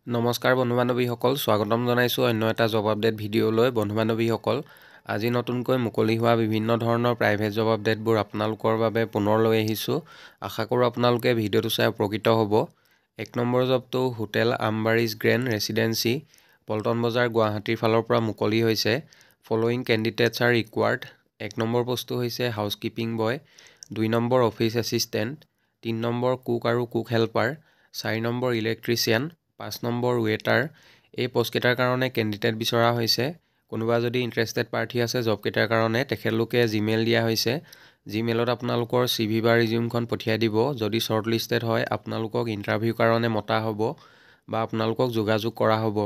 নমস্কাৰ বন্ধু-বান্ধৱীসকল, স্বাগতম জনাইছোঁ অন্য এটা জব আপডেট ভিডিঅ'লৈ। বন্ধু-বান্ধৱীসকল, আজি নতুনকৈ মুকলি হোৱা বিভিন্ন ধৰণৰ প্ৰাইভেট জব আপডেটবোৰ আপোনালোকৰ বাবে পুনৰ লৈ আহিছোঁ। আশা কৰোঁ আপোনালোকে ভিডিঅ'টো চাই উপকৃত হ'ব। 1 নম্বৰ জবটো হোটেল আমবাৰীজ গ্ৰেণ্ড ৰেচিডেন্সি, পল্টন বজাৰ, গুৱাহাটীৰ ফালৰ পৰা মুকলি হৈছে। Following candidates are required. 1 number পোষ্টটো হৈছে housekeeping boy, 2 number office assistant, 3 number cook আৰু cook helper, 4 number electrician, 5 number waiter. এই পোষ্টকেইটাৰ কাৰণে কেণ্ডিডেট বিচৰা হৈছে। কোনোবা যদি ইণ্টাৰেষ্টেড প্ৰাৰ্থী আছে জবকেইটাৰ কাৰণে, তেখেতলোকে জিমেইল দিয়া হৈছে। জিমেইলত আপোনালোকৰ CV বা ৰিজিউমখন পঠিয়াই দিব। যদি শ্বৰ্ট লিষ্টেড হয় আপোনালোকক ইণ্টাৰভিউ কাৰণে মতা হ'ব বা আপোনালোকক যোগাযোগ কৰা হ'ব।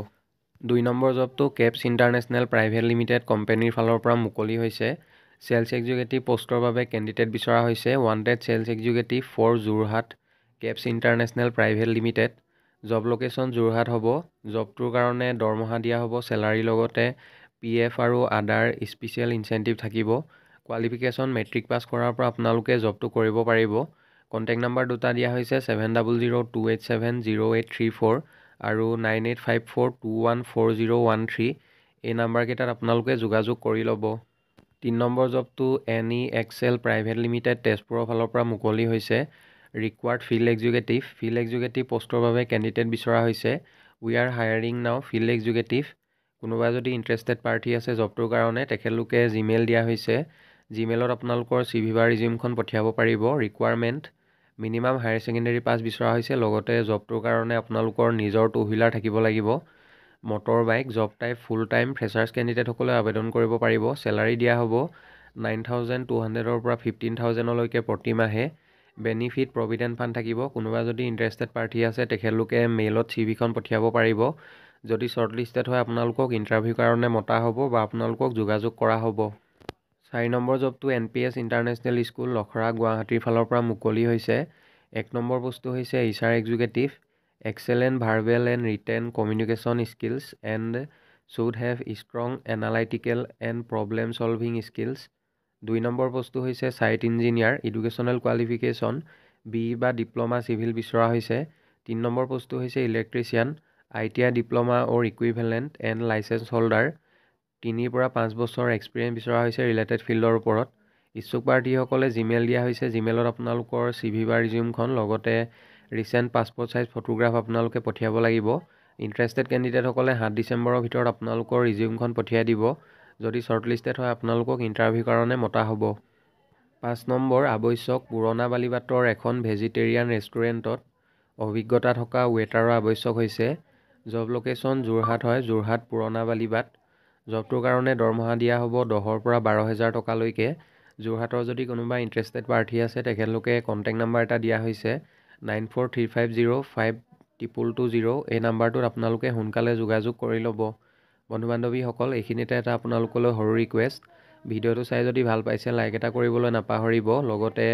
2 নম্বৰ জবটো কেপছ ইণ্টাৰনেশ্যনেল প্ৰাইভেট লিমিটেড কোম্পানীৰ ফালৰ পৰা মুকলি হৈছে। চেলছ এক্সিকিউটিভ পোষ্টৰ বাবে কেণ্ডিডেট বিচৰা হৈছে। Wanted sales executive for Jorhat, Caps international private Limited. Job location Jorhat হ'ব। জবটোৰ কাৰণে দৰমহা দিয়া হ'ব, চেলাৰীৰ লগতে PF আৰু আদাৰ স্পেচিয়েল ইনচেণ্টিভ থাকিব। কোৱালিফিকেশ্যন মেট্ৰিক পাছ কৰাৰ পৰা আপোনালোকে জবটো কৰিব পাৰিব। কণ্টেক্ট নাম্বাৰ দুটা দিয়া হৈছে 7002870834 আৰু 9854214013। এই নাম্বাৰকেইটাত আপোনালোকে যোগাযোগ কৰি ল'ব। 3 নম্বৰ জবটো NEXL প্ৰাইভেট লিমিটেড তেজপুৰৰ ফালৰ পৰা মুকলি হৈছে। Required field executive. Field executive পোষ্টৰ বাবে কেণ্ডিডেট বিচৰা হৈছে। উই আৰ হায়াৰিং নাও ফিল্ড এক্সিকিউটিভ। কোনোবা যদি ইণ্টাৰেষ্টেড প্ৰাৰ্থী আছে জবটোৰ কাৰণে, তেখেতলোকে জিমেইল দিয়া হৈছে। জিমেইলত আপোনালোকৰ CV বা ৰিজিউমখন পঠিয়াব পাৰিব। Requirement minimum higher secondary pass বিচৰা হৈছে, লগতে জবটোৰ কাৰণে আপোনালোকৰ নিজৰ টু হুইলাৰ থাকিব লাগিব। Motor bike. Job type full time. Freshers কেণ্ডিডেটসকলে আবেদন কৰিব পাৰিব। চেলাৰী দিয়া হ'ব 9200 পৰা 15000লৈকে প্ৰতি মাহে। বেনিফিট প্ৰভিডেণ্ট ফাণ্ড থাকিব। কোনোবা যদি ইণ্টাৰেষ্টেড প্ৰাৰ্থী আছে তেখেতলোকে মেইলত CVখন পঠিয়াব পাৰিব। যদি শ্বৰ্ট লিষ্টেড হয় আপোনালোকক ইণ্টাৰভিউ কাৰণে মতা হ'ব বা আপোনালোকক যোগাযোগ কৰা হ'ব। 4 নম্বৰ জবটো NPS ইণ্টাৰনেশ্যনেল স্কুল লখৰা, গুৱাহাটীৰ ফালৰ পৰা মুকলি হৈছে। 1 নম্বৰ পোষ্টটো হৈছে HR executive. Excellent verbal and written communication skills and should have strong analytical and problem solving skills. 2 number পোষ্টটো হৈছে site engineer. Educational qualification BE বা ডিপ্ল'মা চিভিল বিচৰা হৈছে। 3 নম্বৰ পোষ্টটো হৈছে electrician. ITI diploma or equivalent and licence holder. 3 পৰা 5 বছৰ experience বিচৰা হৈছে ৰিলেটেড ফিল্ডৰ ওপৰত। ইচ্ছুক প্ৰাৰ্থীসকলে জিমেইল দিয়া হৈছে। জিমেইলত আপোনালোকৰ CV বা ৰিজিউমখন লগতে ৰিচেণ্ট পাছপৰ্ট চাইজ ফটোগ্ৰাফ আপোনালোকে পঠিয়াব লাগিব। ইণ্টাৰেষ্টেড কেণ্ডিডেটসকলে 7 ডিচেম্বৰৰ ভিতৰত আপোনালোকৰ ৰিজিউমখন পঠিয়াই দিব। যদি শ্বৰ্ট লিষ্টেড হয় আপোনালোকক ইণ্টাৰভিউ কাৰণে মতা হ'ব। 5 নম্বৰ আৱশ্যক পুৰণা বালিবাটৰ এখন ভেজিটেৰিয়ান ৰেষ্টুৰেণ্টত অভিজ্ঞতা থকা ৱেটাৰৰ আৱশ্যক হৈছে। জব লোকেশ্যন যোৰহাট হয়, যোৰহাট পুৰণা বালিবাট। জবটোৰ কাৰণে দৰমহা দিয়া হ'ব 10,000 পৰা 12,000 টকালৈকে। যোৰহাটৰ যদি কোনোবা ইণ্টাৰেষ্টেড প্ৰাৰ্থী আছে তেখেতলোকে কণ্টেক্ট নাম্বাৰ এটা দিয়া হৈছে 9435052220। এই নাম্বাৰটোত আপোনালোকে সোনকালে যোগাযোগ কৰি ল'ব। বন্ধু-বান্ধৱীসকল, এইখিনিতে এটা আপোনালোকলৈ সৰু ৰিকুৱেষ্ট। ভিডিঅ'টো চাই যদি ভাল পাইছে লাইক এটা কৰিবলৈ নাপাহৰিব। লগতে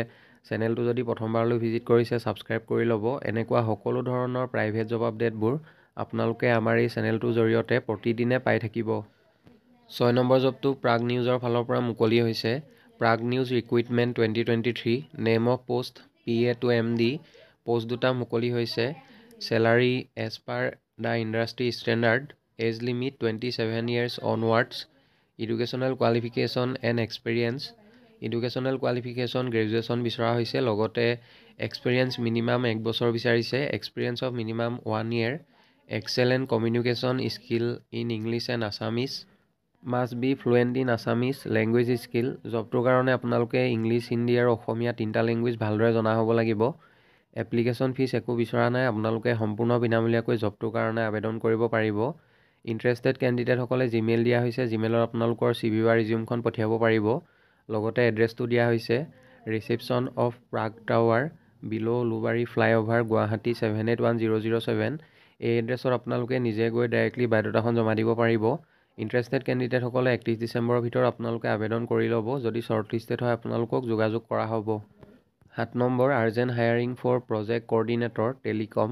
চেনেলটো যদি প্ৰথমবাৰলৈ ভিজিট কৰিছে ছাবস্ক্ৰাইব কৰি ল'ব। এনেকুৱা সকলো ধৰণৰ প্ৰাইভেট জব আপডেটবোৰ আপোনালোকে আমাৰ এই চেনেলটোৰ জৰিয়তে প্ৰতিদিনে পাই থাকিব। 6 নম্বৰ জবটো প্ৰাগ নিউজৰ ফালৰ পৰা মুকলি হৈছে। Prag news recruitment 2023। Name of post PA to MD। Post দুটা মুকলি হৈছে। Salary as per the industry standard. Age limit 27 years onwards. Educational qualification and experience. Educational qualification graduation বিচৰা হৈছে, লগতে এক্সপিৰিয়েঞ্চ মিনিমাম 1 বছৰ বিচাৰিছে। Experience of minimum 1 year। Excellent communication skill in English and Assamese. Must be fluent in Assamese language skill. জবটোৰ কাৰণে আপোনালোকে English, Hindi আৰু অসমীয়া 3টা লেংগুৱেজ ভালদৰে জনা হ'ব লাগিব। এপ্লিকেশ্যন ফিজ একো বিচৰা নাই। আপোনালোকে সম্পূৰ্ণ বিনামূলীয়াকৈ জবটোৰ কাৰণে আবেদন কৰিব পাৰিব। ইণ্টাৰেষ্টেড কেণ্ডিডেটসকলে জিমেইল দিয়া হৈছে। জিমেইলত আপোনালোকৰ CV বা ৰিজিউমখন পঠিয়াব পাৰিব। লগতে এড্ৰেছটো দিয়া হৈছে reception of Prag tower, below' Ulubari flyover, Guwahati 781007। এই এড্ৰেছত আপোনালোকে নিজে গৈ ডাইৰেক্টলি বায়'ডাটাখন জমা দিব পাৰিব। ইণ্টাৰেষ্টেড কেণ্ডিডেটসকলে 31 ডিচেম্বৰৰ ভিতৰত আপোনালোকে আবেদন কৰি ল'ব। যদি শ্বৰ্ট লিষ্টেড হয় আপোনালোকক যোগাযোগ কৰা হ'ব। 7 নম্বৰ urgent hiring for project coordinator telecom.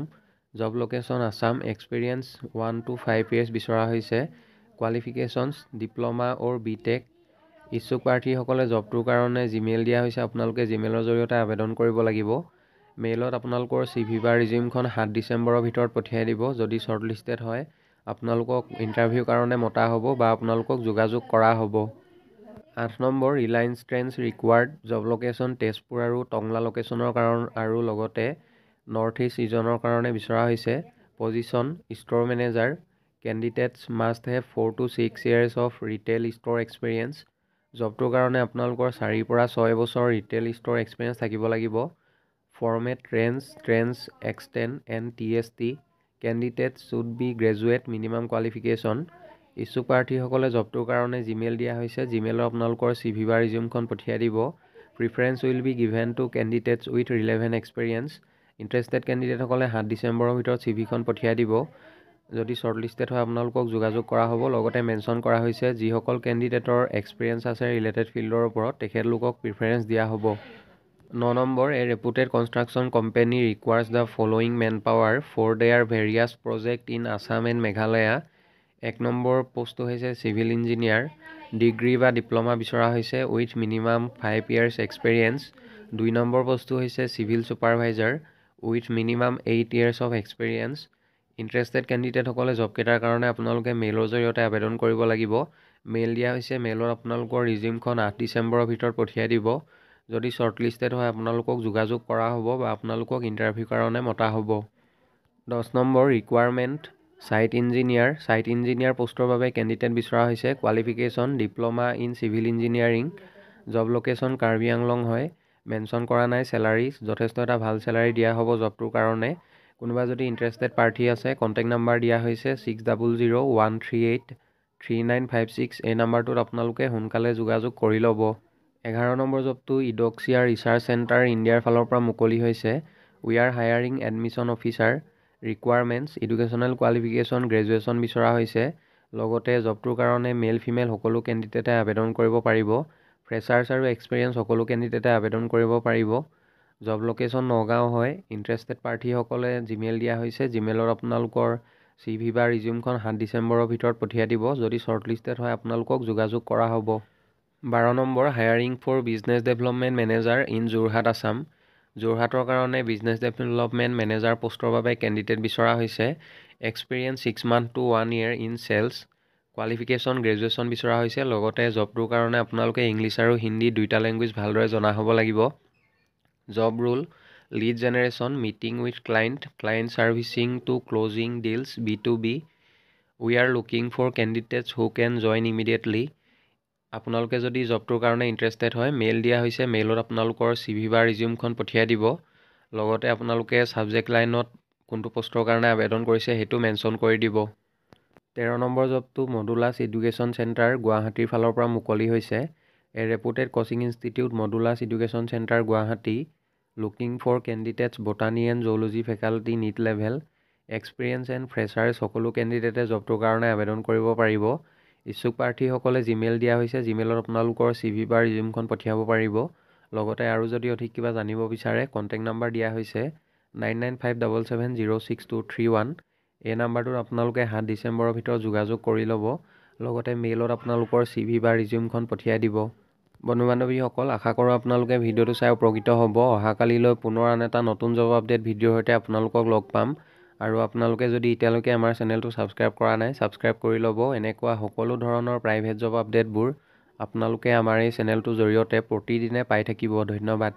Job location Assam. Experience 1 to 5 years বিচৰা হৈছে। Qualifications diploma or BTech। ইচ্ছুক প্ৰাৰ্থীসকলে জবটোৰ কাৰণে জিমেইল দিয়া হৈছে। আপোনালোকে জিমেইলৰ জৰিয়তে আবেদন কৰিব লাগিব। মেইলত আপোনালোকৰ CV বা ৰিজিউমখন 7 ডিচেম্বৰৰ ভিতৰত পঠিয়াই দিব। যদি শ্বৰ্টলিষ্টেড হয় আপোনালোকক ইণ্টাৰভিউৰ কাৰণে মতা হ'ব বা আপোনালোকক যোগাযোগ কৰা হ'ব। 8 number Reliance trends required job location Tezpur আৰু টংলা লোকেশ্যনৰ কাৰণ আৰু লগতে নৰ্থ ইষ্ট ৰিজনৰ কাৰণে বিচৰা হৈছে। Position store manager. Candidates must have 4 to 6 years of retail store experience. জবটোৰ কাৰণে আপোনালোকৰ 4 পৰা 6 বছৰ ৰিটেইল ষ্ট'ৰ এক্সপিৰিয়েঞ্চ থাকিব লাগিব। Format trends extend and TST। Candidates should be graduate minimum qualification. ইচ্ছুক প্ৰাৰ্থীসকলে জবটোৰ কাৰণে জিমেইল দিয়া হৈছে। জিমেইলত আপোনালোকৰ CV বা ৰিজিউমখন পঠিয়াই দিব। Preference will be given to candidates with relevant experience. Interested কেণ্ডিডেটসকলে 7 ডিচেম্বৰৰ ভিতৰত CVখন পঠিয়াই দিব। যদি শ্বৰ্টলিষ্টেড হয় আপোনালোকক যোগাযোগ কৰা হ'ব। লগতে মেনশ্যন কৰা হৈছে যিসকল কেণ্ডিডেটৰ এক্সপিৰিয়েঞ্চ আছে ৰিলেটেড ফিল্ডৰ ওপৰত তেখেতলোকক প্ৰিফাৰেঞ্চ দিয়া হ'ব। 9 number a reputed construction company requires the following manpower for their various project in Assam and Meghalaya. 1 number পোষ্টটো হৈছে চিভিল ইঞ্জিনিয়াৰ। ডিগ্ৰী বা ডিপ্ল'মা বিচৰা হৈছে with minimum 5 years experience. 2 number পোষ্টটো হৈছে civil supervisor with minimum 8 years of experience. Interested কেণ্ডিডেটসকলে জবকেইটাৰ কাৰণে আপোনালোকে মেইলৰ জৰিয়তে আবেদন কৰিব লাগিব। মেইল দিয়া হৈছে। মেইলত আপোনালোকৰ ৰিজিউমখন 8 ডিচেম্বৰৰ ভিতৰত পঠিয়াই দিব। যদি শ্বৰ্টলিষ্টেড হয় আপোনালোকক যোগাযোগ কৰা হ'ব বা আপোনালোকক ইণ্টাৰভিউৰ কাৰণে মতা হ'ব। 10 number requirement site engineer. Site engineer পোষ্টৰ বাবে কেণ্ডিডেট বিচৰা হৈছে। Qualification diploma in civil engineering. Job location Karbi Anglong হয়। মেনশ্যন কৰা নাই চেলাৰী। যথেষ্ট এটা ভাল চেলাৰী দিয়া হ'ব জবটোৰ কাৰণে। কোনোবা যদি ইণ্টাৰেষ্টেড প্ৰাৰ্থী আছে কণ্টেক্ট নাম্বাৰ দিয়া হৈছে 6001383956। এই নাম্বাৰটোত আপোনালোকে সোনকালে যোগাযোগ কৰি ল'ব। 11 নম্বৰ জবটো ইডক্সিয়া ৰিচাৰ্চ চেণ্টাৰ ইণ্ডিয়াৰ ফালৰ পৰা মুকলি হৈছে। We are hiring admission officer. Requirements educational qualification graduation বিচৰা হৈছে। লগতে জবটোৰ কাৰণে মেল ফিমেল সকলো কেণ্ডিডেটে আবেদন কৰিব পাৰিব। ফ্ৰেছাৰ্ছ আৰু এক্সপিৰিয়েঞ্চ সকলো কেণ্ডিডেটে আবেদন কৰিব পাৰিব। জব লোকেশ্যন নগাঁও হয়। ইণ্টাৰেষ্টেড প্ৰাৰ্থীসকলে জিমেইল দিয়া হৈছে। জিমেইলত আপোনালোকৰ CV বা ৰিজিউমখন 7 ডিচেম্বৰৰ ভিতৰত পঠিয়াই দিব। যদি শ্বৰ্টলিষ্টেড হয় আপোনালোকক যোগাযোগ কৰা হ'ব। 12 নম্বৰ hiring for business development manager in Jorhat Assam. যোৰহাটৰ কাৰণে বিজনেছ ডেভেলপমেণ্ট মেনেজাৰ পোষ্টৰ বাবে কেণ্ডিডেট বিচৰা হৈছে। Experience 6 months to 1 year in sales. Qualification graduation বিচৰা হৈছে। লগতে জবটোৰ কাৰণে আপোনালোকে ইংলিছ আৰু হিন্দী দুইটা লেংগুৱেজ ভালদৰে জনা হ'ব লাগিব। Job role lead generation meeting with client servicing to closing deals B2B। We are looking for candidates who can join immediately. আপোনালোকে যদি জবটোৰ কাৰণে ইণ্টাৰেষ্টেড হয় মেইল দিয়া হৈছে। মেইলত আপোনালোকৰ CV বা ৰিজিউমখন পঠিয়াই দিব। লগতে আপোনালোকে ছাবজেক্ট লাইনত কোনটো পোষ্টৰ কাৰণে আবেদন কৰিছে সেইটো মেনশ্যন কৰি দিব। 13 নম্বৰ জবটো মডুলাছ এডুকেশ্যন চেণ্টাৰ গুৱাহাটীৰ ফালৰ পৰা মুকলি হৈছে। A reputed coaching institute Modulus education centre Guwahati looking for candidates botany and zoology faculty NEET level. Experience and freshers সকলো কেণ্ডিডেটে জবটোৰ কাৰণে আবেদন কৰিব পাৰিব। ইচ্ছুক প্ৰাৰ্থীসকলে জিমেইল দিয়া হৈছে। জিমেইলত আপোনালোকৰ CV বা ৰিজিউমখন পঠিয়াব পাৰিব। লগতে আৰু যদি অধিক কিবা জানিব বিচাৰে কণ্টেক্ট নাম্বাৰ দিয়া হৈছে 9957706231। এই নাম্বাৰটোত আপোনালোকে 7 ডিচেম্বৰৰ ভিতৰত যোগাযোগ কৰি ল'ব। লগতে মেইলত আপোনালোকৰ CV বা ৰিজিউমখন পঠিয়াই দিব। বন্ধু বান্ধৱীসকল আশা কৰোঁ আপোনালোকে ভিডিঅ'টো চাই উপকৃত হ'ব। অহাকালিলৈ পুনৰ আন এটা নতুন জব আপডেট ভিডিঅ'ৰ সৈতে আপোনালোকক লগ পাম। আৰু আপোনালোকে যদি এতিয়ালৈকে আমাৰ চেনেলটো ছাবস্ক্ৰাইব কৰা নাই ছাবস্ক্ৰাইব কৰি ল'ব। এনেকুৱা সকলো ধৰণৰ প্ৰাইভেট জব আপডেটবোৰ আপোনালোকে আমাৰ এই চেনেলটোৰ জৰিয়তে প্ৰতিদিনে পাই থাকিব। ধন্যবাদ।